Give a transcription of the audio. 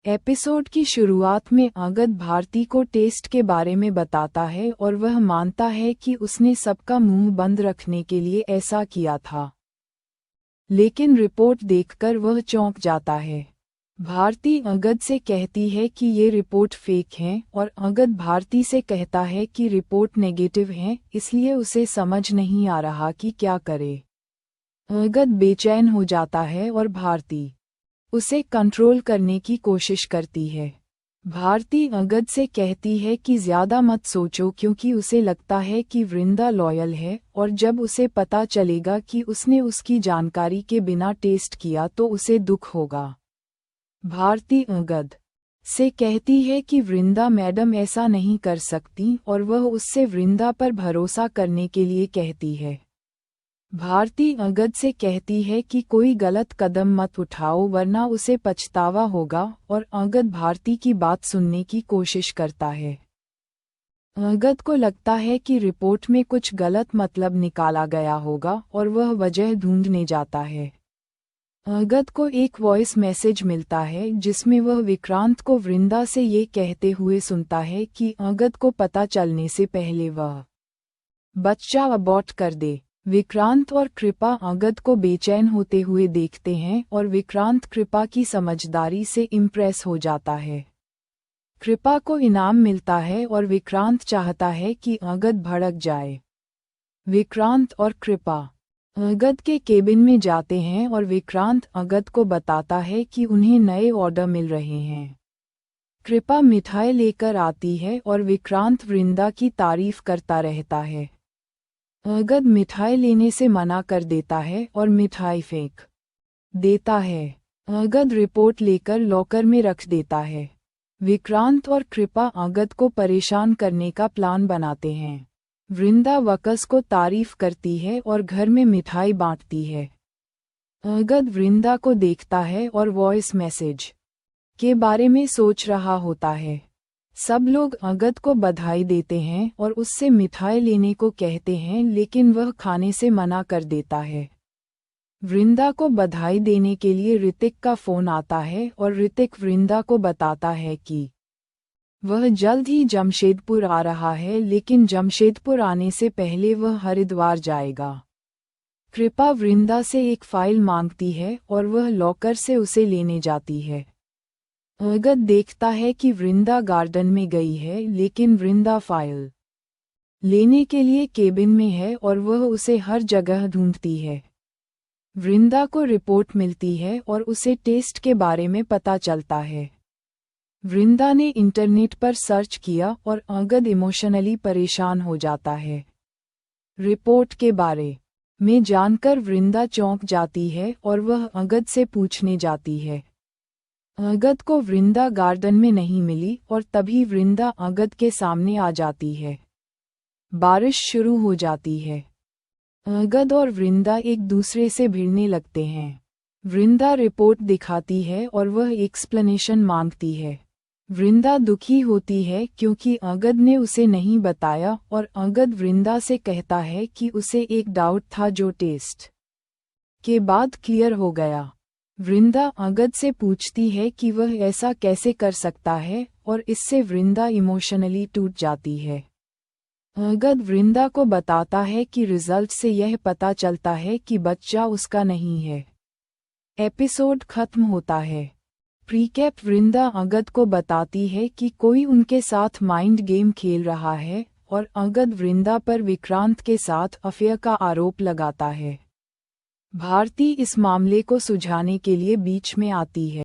Episode की शुरुआत में अंगद भारती को टेस्ट के बारे में बताता है और वह मानता है कि उसने सबका मुंह बंद रखने के लिए ऐसा किया था। लेकिन रिपोर्ट देखकर वह चौंक जाता है। भारती अंगद से कहती है कि ये रिपोर्ट फेक है और अंगद भारती से कहता है कि रिपोर्ट नेगेटिव है, इसलिए उसे समझ नहीं आ रहा कि क्या करे। अंगद बेचैन हो जाता है और भारती उसे कंट्रोल करने की कोशिश करती है। भारती अंगद से कहती है कि ज़्यादा मत सोचो क्योंकि उसे लगता है कि वृंदा लॉयल है और जब उसे पता चलेगा कि उसने उसकी जानकारी के बिना टेस्ट किया तो उसे दुख होगा। भारती अंगद से कहती है कि वृंदा मैडम ऐसा नहीं कर सकती और वह उससे वृंदा पर भरोसा करने के लिए कहती है। भारती अंगद से कहती है कि कोई गलत कदम मत उठाओ वरना उसे पछतावा होगा और अंगद भारती की बात सुनने की कोशिश करता है। अंगद को लगता है कि रिपोर्ट में कुछ गलत मतलब निकाला गया होगा और वह वजह ढूंढने जाता है। अंगद को एक वॉइस मैसेज मिलता है जिसमें वह विक्रांत को वृंदा से ये कहते हुए सुनता है कि अंगद को पता चलने से पहले वह बच्चा अबॉर्ट कर दे। विक्रांत और कृपा अंगद को बेचैन होते हुए देखते हैं और विक्रांत कृपा की समझदारी से इम्प्रेस हो जाता है। कृपा को इनाम मिलता है और विक्रांत चाहता है कि अंगद भड़क जाए। विक्रांत और कृपा अंगद के केबिन में जाते हैं और विक्रांत अंगद को बताता है कि उन्हें नए ऑर्डर मिल रहे हैं। कृपा मिठाई लेकर आती है और विक्रांत वृंदा की तारीफ करता रहता है। अंगद मिठाई लेने से मना कर देता है और मिठाई फेंक देता है। अंगद रिपोर्ट लेकर लॉकर में रख देता है। विक्रांत और कृपा अंगद को परेशान करने का प्लान बनाते हैं। वृंदा वकस को तारीफ करती है और घर में मिठाई बांटती है। अंगद वृंदा को देखता है और वॉइस मैसेज के बारे में सोच रहा होता है। सब लोग अंगद को बधाई देते हैं और उससे मिठाई लेने को कहते हैं लेकिन वह खाने से मना कर देता है। वृंदा को बधाई देने के लिए ऋतिक का फ़ोन आता है और ऋतिक वृंदा को बताता है कि वह जल्द ही जमशेदपुर आ रहा है लेकिन जमशेदपुर आने से पहले वह हरिद्वार जाएगा। कृपा वृंदा से एक फ़ाइल मांगती है और वह लॉकर से उसे लेने जाती है। अंगद देखता है कि वृंदा गार्डन में गई है लेकिन वृंदा फाइल लेने के लिए केबिन में है और वह उसे हर जगह ढूंढती है। वृंदा को रिपोर्ट मिलती है और उसे टेस्ट के बारे में पता चलता है। वृंदा ने इंटरनेट पर सर्च किया और अंगद इमोशनली परेशान हो जाता है। रिपोर्ट के बारे में जानकर वृंदा चौंक जाती है और वह अंगद से पूछने जाती है। अंगद को वृंदा गार्डन में नहीं मिली और तभी वृंदा अंगद के सामने आ जाती है। बारिश शुरू हो जाती है। अंगद और वृंदा एक दूसरे से भिड़ने लगते हैं। वृंदा रिपोर्ट दिखाती है और वह एक्सप्लेनेशन मांगती है। वृंदा दुखी होती है क्योंकि अंगद ने उसे नहीं बताया और अंगद वृंदा से कहता है कि उसे एक डाउट था जो टेस्ट के बाद क्लियर हो गया। वृंदा अंगद से पूछती है कि वह ऐसा कैसे कर सकता है और इससे वृंदा इमोशनली टूट जाती है। अंगद वृंदा को बताता है कि रिजल्ट से यह पता चलता है कि बच्चा उसका नहीं है। एपिसोड खत्म होता है। प्रीकैप वृंदा अंगद को बताती है कि कोई उनके साथ माइंड गेम खेल रहा है और अंगद वृंदा पर विक्रांत के साथ अफेयर का आरोप लगाता है। भारती इस मामले को सुलझाने के लिए बीच में आती है।